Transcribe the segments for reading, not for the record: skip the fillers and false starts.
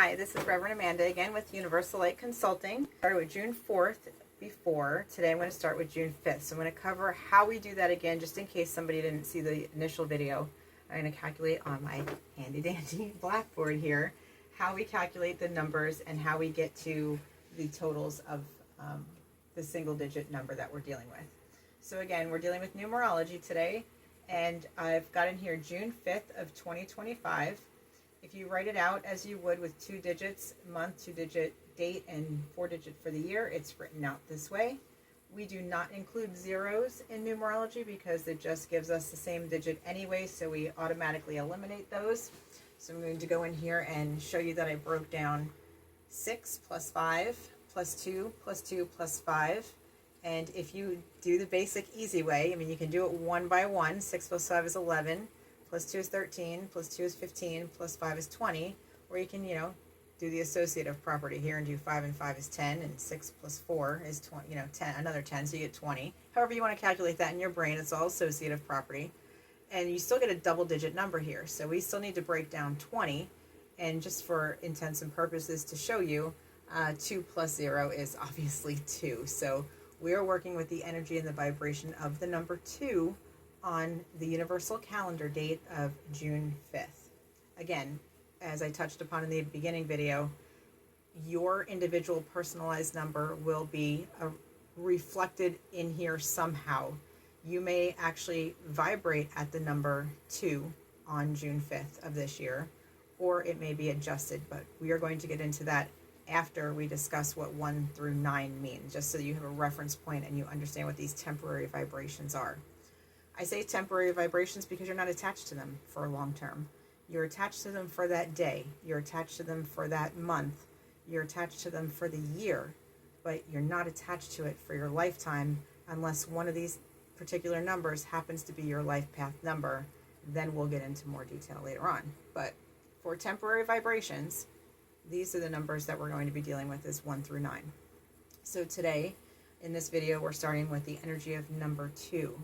Hi, this is Reverend Amanda again with UniverSoulLight Consulting. Started with June 4th before. Today I'm going to start with June 5th. So I'm going to cover how we do that again, just in case somebody didn't see the initial video. I'm going to calculate on my handy dandy blackboard here how we calculate the numbers and how we get to the totals of the single digit number that we're dealing with. So again, we're dealing with numerology today, and I've got in here June 5th of 2025. If you write it out as you would with 2 digits, month, 2-digit date, and 4-digit for the year, it's written out this way. We do not include zeros in numerology because it just gives us the same digit anyway, so we automatically eliminate those. So I'm going to go in here and show you that I broke down 6 plus 5 plus 2 plus 2 plus 5. And if you do the basic easy way, I mean, you can do it one by one. 6 plus 5 is 11. Plus 2 is 13, plus 2 is 15, plus 5 is 20, or you can, do the associative property here and do 5 and 5 is 10, and 6 plus 4 is 20, 10, another 10, so you get 20. However you want to calculate that in your brain, it's all associative property. And you still get a double-digit number here, so we still need to break down 20, and just for intents and purposes to show you, 2 plus 0 is obviously 2. So we are working with the energy and the vibration of the number 2 on the universal calendar date of June 5th. Again, as I touched upon in the beginning video, your individual personalized number will be reflected in here somehow. You may actually vibrate at the number 2 on June 5th of this year, or it may be adjusted, but we are going to get into that after we discuss what 1 through 9 mean, just so you have a reference point and you understand what these temporary vibrations are. I say temporary vibrations because you're not attached to them for a long term. You're attached to them for that day. You're attached to them for that month. You're attached to them for the year, but you're not attached to it for your lifetime unless one of these particular numbers happens to be your life path number. Then we'll get into more detail later on. But for temporary vibrations, these are the numbers that we're going to be dealing with is 1 through 9. So today, in this video, we're starting with the energy of number 2.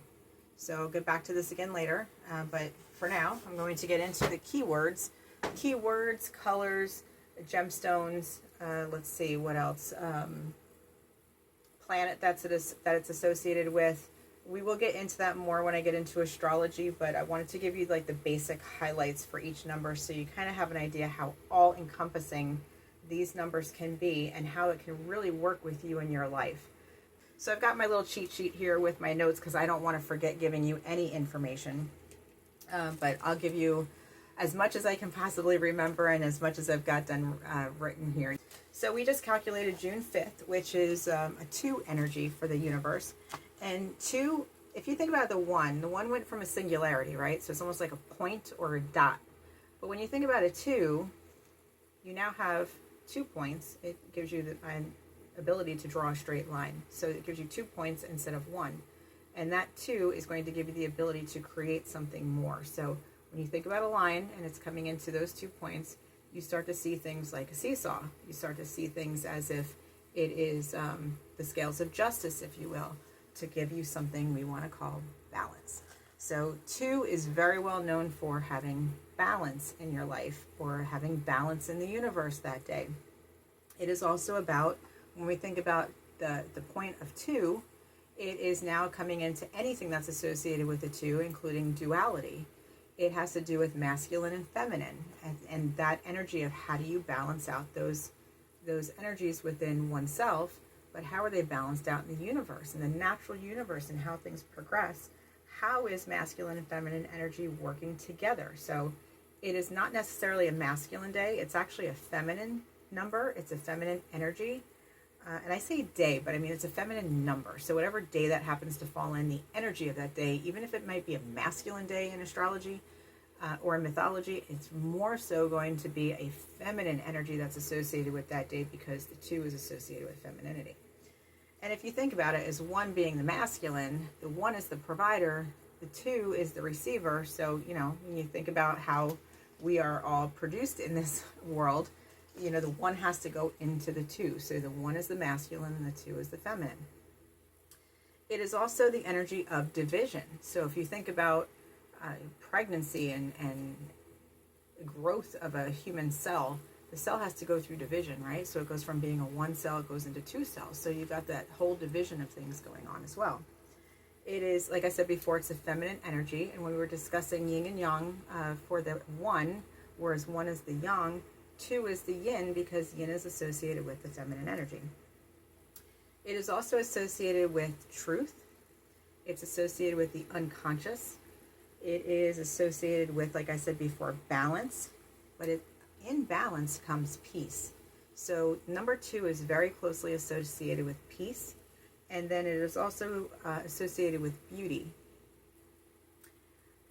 So I'll get back to this again later, but for now, I'm going to get into the keywords. Keywords, colors, gemstones, let's see, what else? Planet that it's associated with. We will get into that more when I get into astrology, but I wanted to give you like the basic highlights for each number so you kind of have an idea how all-encompassing these numbers can be and how it can really work with you in your life. So I've got my little cheat sheet here with my notes because I don't want to forget giving you any information. But I'll give you as much as I can possibly remember and as much as I've got done written here. So we just calculated June 5th, which is a 2 energy for the universe. And 2, if you think about the 1 went from a singularity, right? So it's almost like a point or a dot. But when you think about a 2, you now have 2 points. It gives you the ability to draw a straight line. So it gives you 2 points instead of 1. And that 2 is going to give you the ability to create something more. So when you think about a line and it's coming into those 2 points, you start to see things like a seesaw. You start to see things as if it is the scales of justice, if you will, to give you something we want to call balance. So 2 is very well known for having balance in your life or having balance in the universe that day. It is also about, when we think about the point of 2, it is now coming into anything that's associated with the 2, including duality. It has to do with masculine and feminine, and that energy of how do you balance out those energies within oneself, but how are they balanced out in the universe, in the natural universe, and how things progress. How is masculine and feminine energy working together? So it is not necessarily a masculine day. It's actually a feminine number. It's a feminine energy. And I say day, but I mean it's a feminine number. So whatever day that happens to fall in, the energy of that day, even if it might be a masculine day in astrology or in mythology, it's more so going to be a feminine energy that's associated with that day because the 2 is associated with femininity. And if you think about it as 1 being the masculine, the 1 is the provider, the 2 is the receiver. So, when you think about how we are all produced in this world, the 1 has to go into the 2. So the 1 is the masculine and the 2 is the feminine. It is also the energy of division. So if you think about pregnancy and growth of a human cell, the cell has to go through division, right? So it goes from being a one cell, it goes into two cells. So you got that whole division of things going on as well. It is, like I said before, it's a feminine energy. And when we were discussing yin and yang for the one, whereas one is the yang, two is the yin, because yin is associated with the feminine energy. It is also associated with truth. It's associated with the unconscious. It is associated with, like I said before, balance. But in balance comes peace. So number 2 is very closely associated with peace. And then it is also associated with beauty.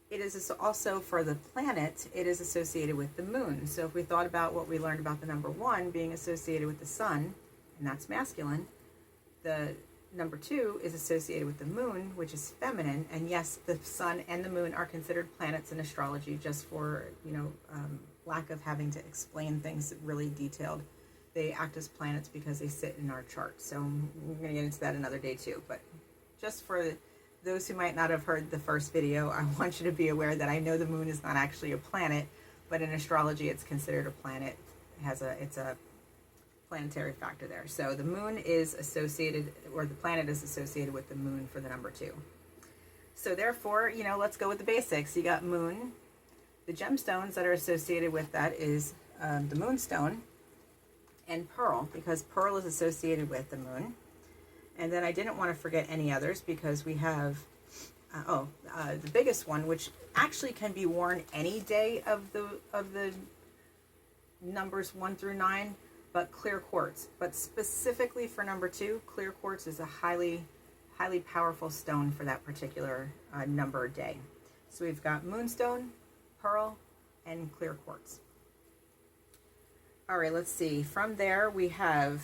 It is also, for the planet, it is associated with the moon. So if we thought about what we learned about the number 1 being associated with the sun, and that's masculine, the number 2 is associated with the moon, which is feminine. And yes, the sun and the moon are considered planets in astrology, just for, lack of having to explain things really detailed. They act as planets because they sit in our chart. So we're going to get into that another day too. But just for those who might not have heard the first video, I want you to be aware that I know the moon is not actually a planet, but in astrology it's considered a planet. It's a planetary factor there. So the moon is associated, or the planet is associated with the moon for the number 2. So therefore, let's go with the basics. You got moon. The gemstones that are associated with that is the moonstone and pearl, because pearl is associated with the moon. And then I didn't want to forget any others, because we have the biggest one, which actually can be worn any day of the numbers 1 through 9, but clear quartz. But specifically for number 2, clear quartz is a highly powerful stone for that particular number day. So we've got moonstone, pearl, and clear quartz. All right, let's see. From there, we have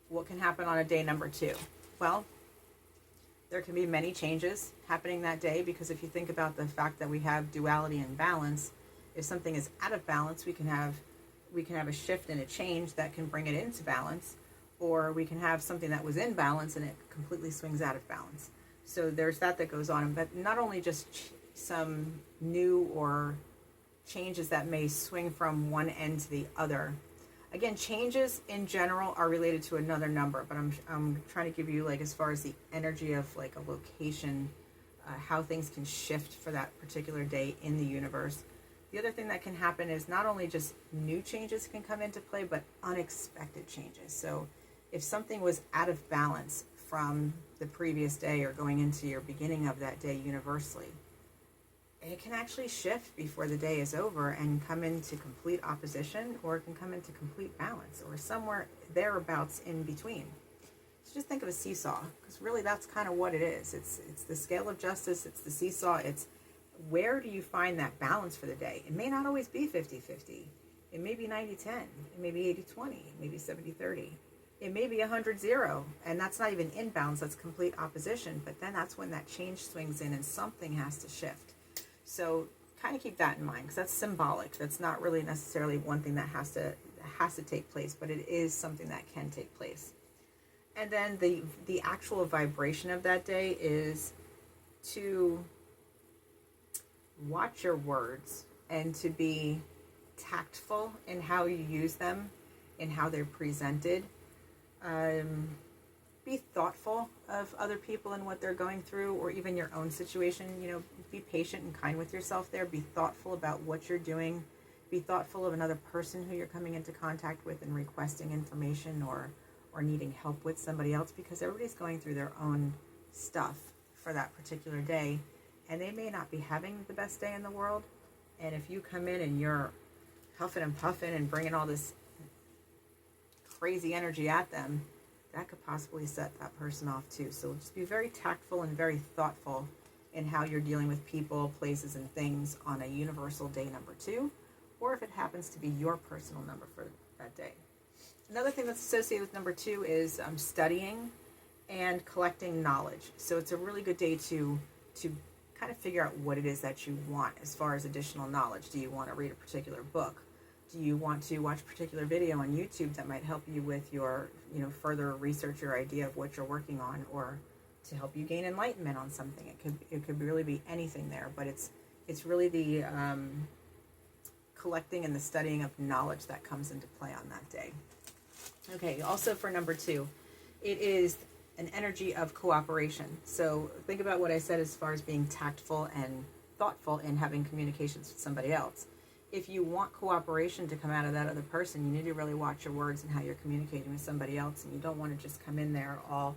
what can happen on a day number 2. Well, there can be many changes happening that day, because if you think about the fact that we have duality and balance, if something is out of balance, we can have a shift and a change that can bring it into balance, or we can have something that was in balance and it completely swings out of balance. So there's that goes on, but not only just some new or changes that may swing from one end to the other. Again, changes in general are related to another number, but I'm trying to give you, like, as far as the energy of like a location, how things can shift for that particular day in the universe. The other thing that can happen is not only just new changes can come into play, but unexpected changes. So if something was out of balance from the previous day or going into your beginning of that day universally, it can actually shift before the day is over and come into complete opposition, or it can come into complete balance, or somewhere thereabouts in between. So just think of a seesaw, because really that's kind of what it is. It's the scale of justice, it's the seesaw, it's where do you find that balance for the day? It may not always be 50-50. It may be 90-10. It may be 80-20. It may be 70-30. It may be 100-0. And that's not even in balance. That's complete opposition. But then that's when that change swings in and something has to shift. So kind of keep that in mind, because that's symbolic. That's not really necessarily one thing that has to take place, but it is something that can take place. And then the actual vibration of that day is to watch your words and to be tactful in how you use them, in how they're presented. Be thoughtful of other people and what they're going through, or even your own situation. Be patient and kind with yourself there. Be thoughtful about what you're doing. Be thoughtful of another person who you're coming into contact with and requesting information or needing help with somebody else, because everybody's going through their own stuff for that particular day. And they may not be having the best day in the world. And if you come in and you're huffing and puffing and bringing all this crazy energy at them, that could possibly set that person off too. So just be very tactful and very thoughtful in how you're dealing with people, places, and things on a universal day number 2, or if it happens to be your personal number for that day. Another thing that's associated with number 2 is studying and collecting knowledge. So it's a really good day to kind of figure out what it is that you want as far as additional knowledge. Do you want to read a particular book? Do you want to watch a particular video on YouTube that might help you with your, further research your idea of what you're working on, or to help you gain enlightenment on something? It could really be anything there, but it's really the collecting and the studying of knowledge that comes into play on that day. Okay, also for number 2, it is an energy of cooperation. So think about what I said as far as being tactful and thoughtful in having communications with somebody else. If you want cooperation to come out of that other person, you need to really watch your words and how you're communicating with somebody else. And you don't want to just come in there all,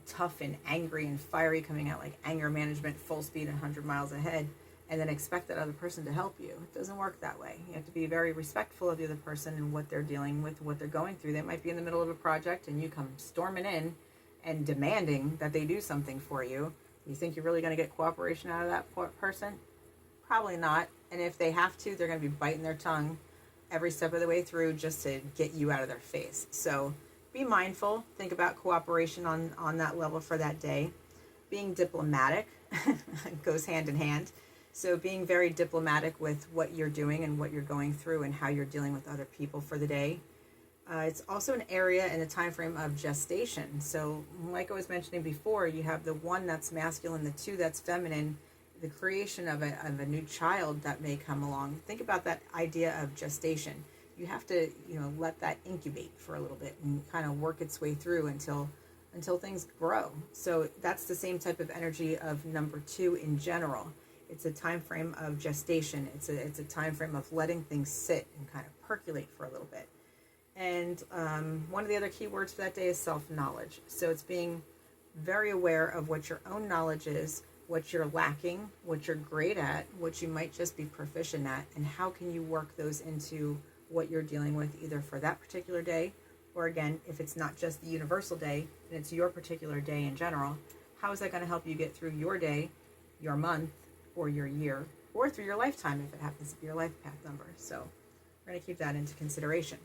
tough and angry and fiery, coming out like anger management, full speed and 100 miles ahead, and then expect that other person to help you. It doesn't work that way. You have to be very respectful of the other person and what they're dealing with, what they're going through. They might be in the middle of a project and you come storming in and demanding that they do something for you. You think you're really going to get cooperation out of that person? Probably not. And if they have to, they're going to be biting their tongue every step of the way through just to get you out of their face. So be mindful. Think about cooperation on that level for that day. Being diplomatic goes hand in hand. So being very diplomatic with what you're doing and what you're going through and how you're dealing with other people for the day. It's also an area and a time frame of gestation. So like I was mentioning before, you have the 1 that's masculine, the 2 that's feminine, the creation of a new child that may come along. Think about that idea of gestation. You have to, let that incubate for a little bit and kind of work its way through until things grow. So that's the same type of energy of number 2 in general. It's a time frame of gestation. It's a time frame of letting things sit and kind of percolate for a little bit. And one of the other key words for that day is self-knowledge. So it's being very aware of what your own knowledge is, what you're lacking, what you're great at, what you might just be proficient at, and how can you work those into what you're dealing with either for that particular day, or again, if it's not just the universal day and it's your particular day in general, how is that going to help you get through your day, your month, or your year, or through your lifetime if it happens to be your life path number. So we're going to keep that into consideration.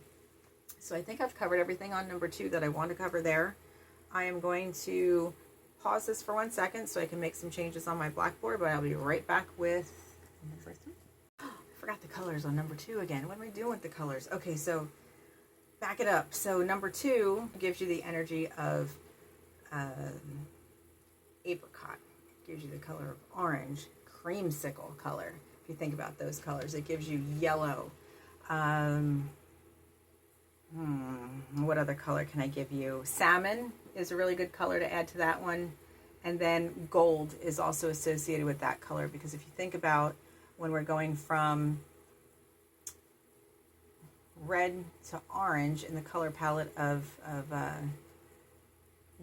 So I think I've covered everything on number 2 that I want to cover there. I am going to pause this for 1 second so I can make some changes on my blackboard, but I'll be right back with number 3. I forgot the colors on number 2 again. What am I doing with the colors? Okay, so back it up. So number 2 gives you the energy of apricot. It gives you the color of orange, creamsicle color. If you think about those colors, it gives you yellow. What other color can I give you? Salmon is a really good color to add to that one. And then gold is also associated with that color, because if you think about when we're going from red to orange in the color palette of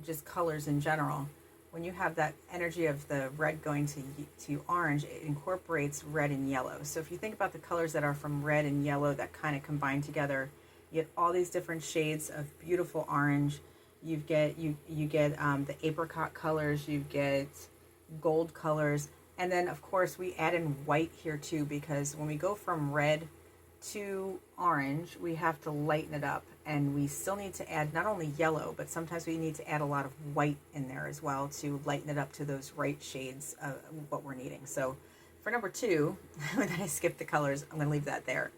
just colors in general, when you have that energy of the red going to orange, it incorporates red and yellow. So if you think about the colors that are from red and yellow that kind of combine together, you get all these different shades of beautiful orange. You get the apricot colors, you get gold colors, and then of course we add in white here too, because when we go from red to orange, we have to lighten it up, and we still need to add not only yellow, but sometimes we need to add a lot of white in there as well to lighten it up to those right shades of what we're needing. So for number 2, when I skip the colors, I'm going to leave that there.